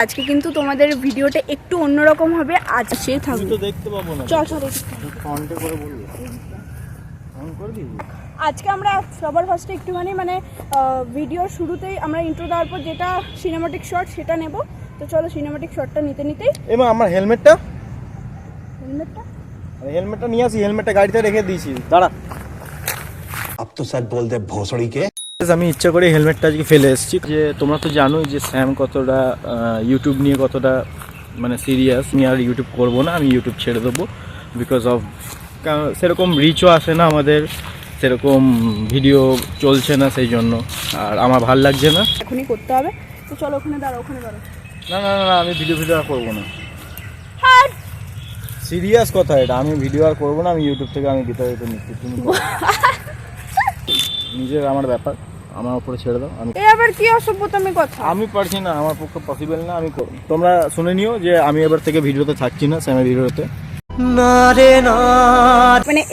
আজকে কিন্তু তোমাদের ভিডিওটা একটু অন্যরকম হবে। আজ সে থাকবে তো দেখতে পাবো না। চল ফন্টে করে বলবো অন করে দিবি। আজকে আমরা সবার ফার্স্টে একটুখানি ভিডিওর শুরুতেই আমরা ইন্ট্রো দেওয়ার পর যেটা সিনেমাটিক শট সেটা নেব। তো চলো সিনেমাটিক শটটা নিতেই এমা আমার হেলমেটটা নিয়ে আসি। হেলমেটটা গাড়িতে রেখে দিয়েছি, দাঁড়া। अब तो सच बोल दे भोसड़ी के। আমি ইচ্ছা করে হেলমেটটা আজকে ফেলে এসেছি যে তোমরা তো জানোই যে স্যাম কতটা ইউটিউব নিয়ে কতটা সিরিয়াস। আমি আর ইউটিউব করবো না, আমি ইউটিউব ছেড়ে দেবো বিকজ অফ সেরকম রিচও আসে না আমাদের, সেরকম ভিডিও চলছে না, সেই জন্য আর আমার ভাল লাগছে না। এখনই করতে হবে। তো চলো ওখানে দাঁড়াও। না না না আমি ভিডিও আর করবো না। সিরিয়াস কথা এটা, আমি ভিডিও আর করবো না, আমি ইউটিউব থেকে আমি বিতাড়িত নিচ্ছি। তুমি নিজের আমার ব্যাপার, আমার উপরে ছেড়ে দাও। আমি আবার কি অসভ্যতামি কথা? আমি পারছি না, আমার পক্ষে পসিবল না। আমি তোমরা শুনে নিও যে আমি এবার থেকে ভিডিওতে থাকছি না, স্যামের ভিডিওতে।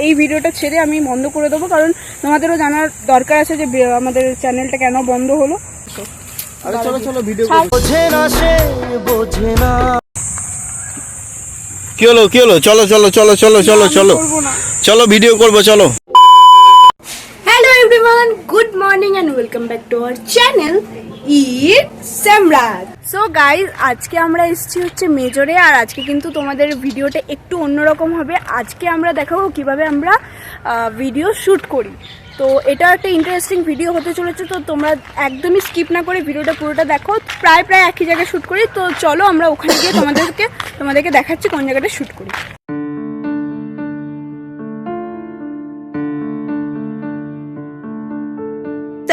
এই ভিডিওটা ছেড়ে আমি বন্ধ করে দেবো, কারণ তোমাদেরও জানার দরকার আছে যে আমাদের চ্যানেলটা কেন বন্ধ হলো। আরে চলো চলো ভিডিও বোঝে না সে বোঝে না। কি হলো চলো চলো চলো চলো চলো চলো চলো ভিডিও করবো, চলো। Hello everyone, good morning and welcome back to our channel it's Samraj. So guys, আজকে আমরা এসেছি হচ্ছে মেজরে, আর আজকে কিন্তু তোমাদের ভিডিওটা একটু অন্যরকম হবে। আজকে আমরা দেখাবো কিভাবে আমরা ভিডিও শ্যুট করি। তো এটা একটা ইন্টারেস্টিং ভিডিও হতে চলেছে, তো তোমরা একদমই স্কিপ না করে ভিডিওটা পুরোটা দেখো। প্রায় একই জায়গায় শ্যুট করি। তো চলো আমরা ওখানে গিয়ে তোমাদেরকে দেখাচ্ছি কোন জায়গাটা শ্যুট করি।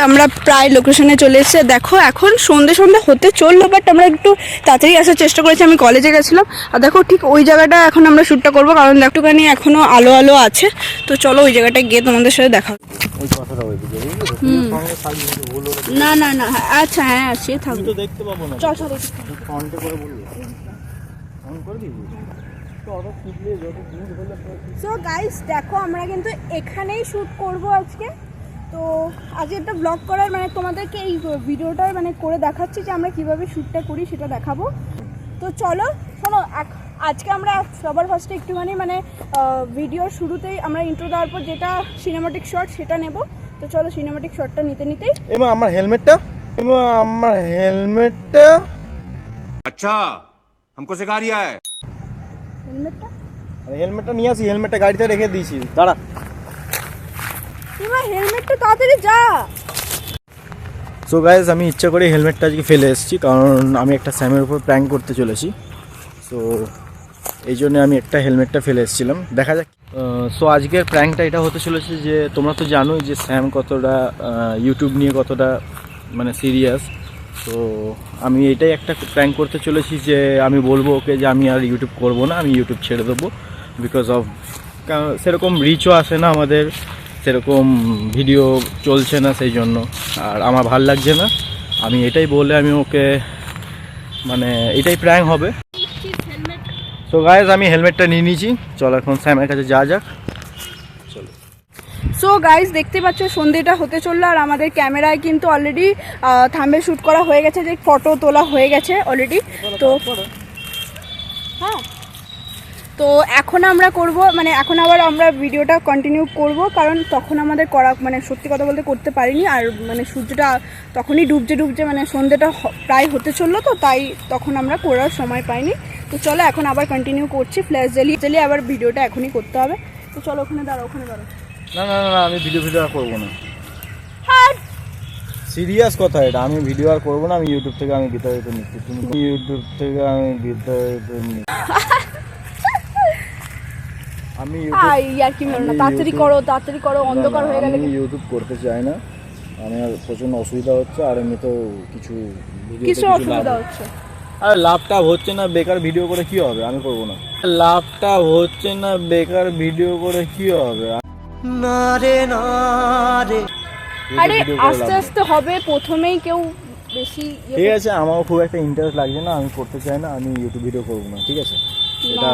আমরা প্রায় লোকেশনে চলে এসেছি। দেখো এখন সন্ধে হতে চললো, বাট আমরা একটু তাড়াতাড়ি আসার চেষ্টা করেছি। আমি কলেজে গেছিলাম, আর দেখো ঠিক ওই জায়গাটা এখন আমরা শ্যুটটা করবো, কারণ একটুখানি এখনো আলো আছে। তো চলো ওই জায়গাটায় গিয়ে তোমাদের সাথে দেখা। না না না, আচ্ছা হ্যাঁ সে থাকবে, দেখতে পাবো না। চল ফন্টে করে বলবো অন করে দিবি। সো গাইস দেখো আমরা কিন্তু এখানেই শ্যুট করব আজকে। তো আজকে একটা ব্লগ করার তোমাদেরকে এই ভিডিওটা করে দেখাচ্ছি যে আমরা কিভাবে শ্যুটটা করি, সেটা দেখাবো। তো চলো শোনো, আজকে আমরা সবার ফার্স্টে একটুখানি ভিডিওর শুরুতেই আমরা ইন্ট্রো দেওয়ার পর যেটা সিনেমাটিক শট সেটা নেব। তো চলো সিনেমাটিক শটটা নিতেই এমা আমার হেলমেটটা अच्छा हमको सिखा रिया है। হেলমেটটা নিয়ে আসি। হেলমেটটা গাড়িতে রেখে দিয়েছি, দাঁড়া। হেলমেটটা তাড়াতাড়ি যা। সো গাইজ, আমি ইচ্ছা করে হেলমেটটা আজকে ফেলে এসেছি, কারণ আমি একটা স্যামের উপর প্র্যাঙ্ক করতে চলেছি। সো এই জন্য আমি একটা হেলমেটটা ফেলে এসেছিলাম, দেখা যাক। সো আজকের প্র্যাঙ্কটা এটা হতে চলেছে যে তোমরা তো জানোই যে স্যাম কতটা ইউটিউব নিয়ে কতটা সিরিয়াস। তো আমি এটাই একটা প্র্যাঙ্ক করতে চলেছি যে আমি বলবো ওকে যে আমি আর ইউটিউব করবো না, আমি ইউটিউব ছেড়ে দেবো বিকজ অফ সেরকম রিচও আসে না আমাদের, সেরকম ভিডিও চলছে না, সেই জন্য আর আমার ভাল লাগছে না। আমি এটাই বলে আমি ওকে এটাই প্র্যাঙ্ক হবে। সো গাইজ, আমি হেলমেটটা নিয়ে নিয়েছি, চলো এখন স্যামের কাছে যাওয়া যাক, চলো। সো গাইজ দেখতে পাচ্ছ সন্ধ্যেটা হতে চললো, আর আমাদের ক্যামেরায় কিন্তু অলরেডি থাম্বনেল শ্যুট করা হয়ে গেছে, যে ফটো তোলা হয়ে গেছে অলরেডি। তো হ্যাঁ, তো এখন আমরা করব এখন আবার আমরা ভিডিওটা কন্টিনিউ করব, কারণ তখন আমাদের করা সত্যি কথা বলতে করতে পারিনি। আর সূর্যটা তখনই ডুবছে সন্ধ্যেটা প্রায় হতে চললো, তো তাই তখন আমরা করার সময় পাইনি। তো চলো এখন আবার কন্টিনিউ করছি, ফ্ল্যাশ জ্বালিয়ে আবার ভিডিওটা এখনই করতে হবে। তো চলো ওখানে দাঁড়াও। না না না আমি ভিডিও আর করবো না। সিরিয়াস কথা এটা, আমি ভিডিও আর করবো না, আমি ইউটিউব থেকে আমি বিতাড়িত নিচ্ছি। তুমি ইউটিউব থেকে আমি বিতাড়িত নিচ্ছি। আমি তাড়াতাড়ি করো, অন্ধকার হয়ে গেলে। আমি ইউটিউব করতে চাই না, আমার প্রচন্ড অসুবিধা হচ্ছে, আর এমনি তো কিছু অসুবিধা হচ্ছে। আর লাভটা হচ্ছে না, বেকার ভিডিও করে কি হবে, আমি করবো না। লাভটা হচ্ছে না, বেকার ভিডিও করে কি হবে। না রে না রে, আরে আস্তে আস্তে হবে, প্রথমেই কেউ বেশি ঠিক আছে। আমারও খুব একটা ইন্টারেস্ট লাগছে না, আমি করতে চাই না, আমি ইউটিউব ভিডিও করবো না, ঠিক আছে। এটা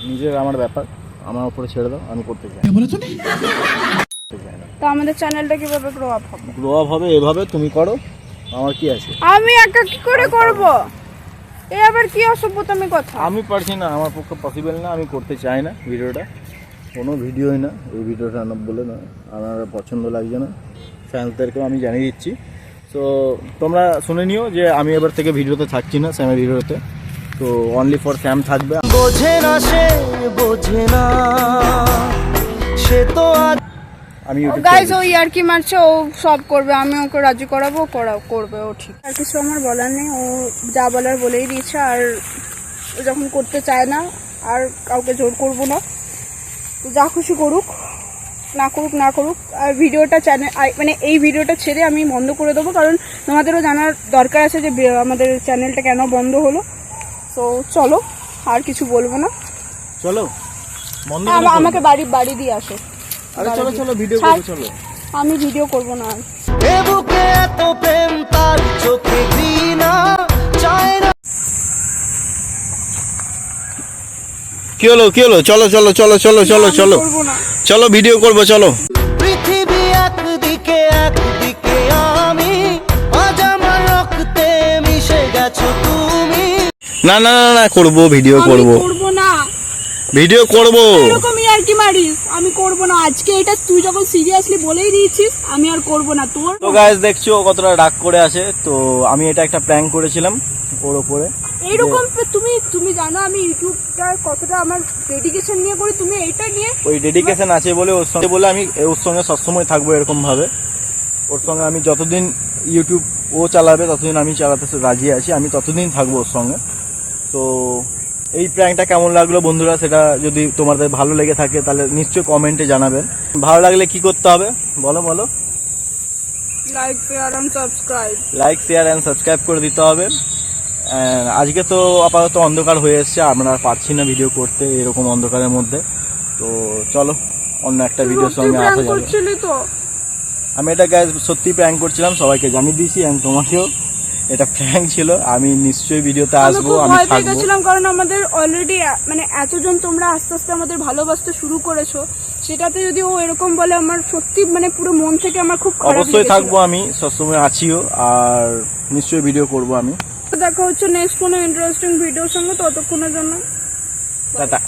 নিজের আমার ব্যাপার, আমার উপরে ছেড়ে দাও, আমি করতে চাই না। তো আমাদের চ্যানেলটা কিভাবে গ্রো আপ হবে? এভাবে তুমি করো, আমার কি আছে। আমি একা কি করে করব? এ আবার কি অসভ্যতামি কথা? আমি পারছি না, আমার পক্ষে পসিবল না, আমি করতে চাই না ভিডিওটা, কোনো ভিডিওই না এই ভিডিওটা না বলে না, আমার পছন্দ লাগছে না, ফ্যান্সদেরকেও আমি জানিয়ে দিচ্ছি। তো তোমরা শুনে নিও যে আমি এবার থেকে ভিডিওতে থাকছি না, স্যামের ভিডিওতে, তো অনলি ফর স্যাম থাকবে। বোঝে না সে, বোঝে না সে তো আজ আমি ইউটিউব গাইজ ও আর কি মারছে, ও সব করবে, আমি ওকে রাজি করাবো, করবে ও, ঠিক। আর কিছু আমার বলার নেই, ও যা বলার বলেই দিয়েছে। আর ও যখন করতে চায় না, আর কাউকে জোর করবো না, তো যা খুশি করুক, না করুক। আর ভিডিওটা মানে এই ভিডিওটা ছেড়ে আমি বন্ধ করে দেবো, কারণ তোমাদেরও জানার দরকার আছে যে আমাদের চ্যানেলটা কেন বন্ধ হলো। তো চলো, আর কিছু বলবো না, চলো বন্ধ আমাকে বাড়ি দিয়ে আসো। আরে চলো চলো ভিডিও করবো, চলো। আমি ভিডিও করবো না আর। এ বুকে এত প্রেম তার চোখে ঘৃণা চায় না। কি হলো চলো চলো চলো চলো চলো চলো করবো না। চলো ভিডিও করবো, চলো। পৃথিবী একদিকে আমি, আজ আমার রক্তে মিশে গেছো তুমি। না না না না করবো, ভিডিও করবো, আমি করবো না, ভিডিও করবো। এরকমই আর কি মারিস, আমি করবো না আজকে। এটা তুই যখন সিরিয়াসলি বলেই দিয়েছিস, আমি আর করবো না তোর। তো গাইস দেখছো ও কতটা রাগ করে আছে, তো আমি এটা একটা প্র্যাঙ্ক করেছিলাম ওর ওপরে। এইরকম তুমি জানো আমি ইউটিউবটা কতটা আমার ডেডিকেশন নিয়ে করি, তুমি এইটা নিয়ে। ওই ডেডিকেশন আছে বলে ওর সঙ্গে আমি ওর সঙ্গে সবসময় থাকবো এরকম ভাবে, ওর সঙ্গে আমি যতদিন ইউটিউব ও চালাবে ততদিন আমি চালাতে রাজি আছি, আমি ততদিন থাকবো ওর সঙ্গে। তো এই প্র্যাঙ্কটা কেমন লাগলো বন্ধুরা, সেটা যদি তোমাদের ভালো লেগে থাকে তাহলে নিশ্চয়ই কমেন্টে জানাবেন। ভালো লাগলে কি করতে হবে বলো বলো? লাইক শেয়ার এন্ড সাবস্ক্রাইব করে দিতে হবে। আজকে তো আপাতত অন্ধকার হয়ে এসছে, আমরা আর পারছি না ভিডিও করতে এরকম অন্ধকারের মধ্যে। তো চলো অন্য একটা ভিডিওর সঙ্গে আসা যাবে। তো আমি এটা গাইস সত্যি প্র্যাঙ্ক করছিলাম, সবাইকে জানিয়ে দিয়েছি, এবং তোমাকেও এটা প্র্যাঙ্ক ছিল। আমি নিশ্চয়ই ভিডিওতে আসবো, আমি থাকবো। গেছিলাম কারণ আমাদের অলরেডি মানে এতজন তোমরা আস্তে আস্তে আমাদের ভালোবাসতে শুরু করেছো, সেটাতে যদি ও এরকম বলে আমার সত্যি মানে পুরো মন থেকে আমার খুব খারাপ লেগেছিল। অবশ্যই থাকবো, আমি সবসময় আছিও, আর নিশ্চয়ই ভিডিও করবো আমি। দেখা হচ্ছে নেক্সট কোনো ইন্টারেস্টিং ভিডিওর সঙ্গে, ততক্ষণের জন্য টাটা।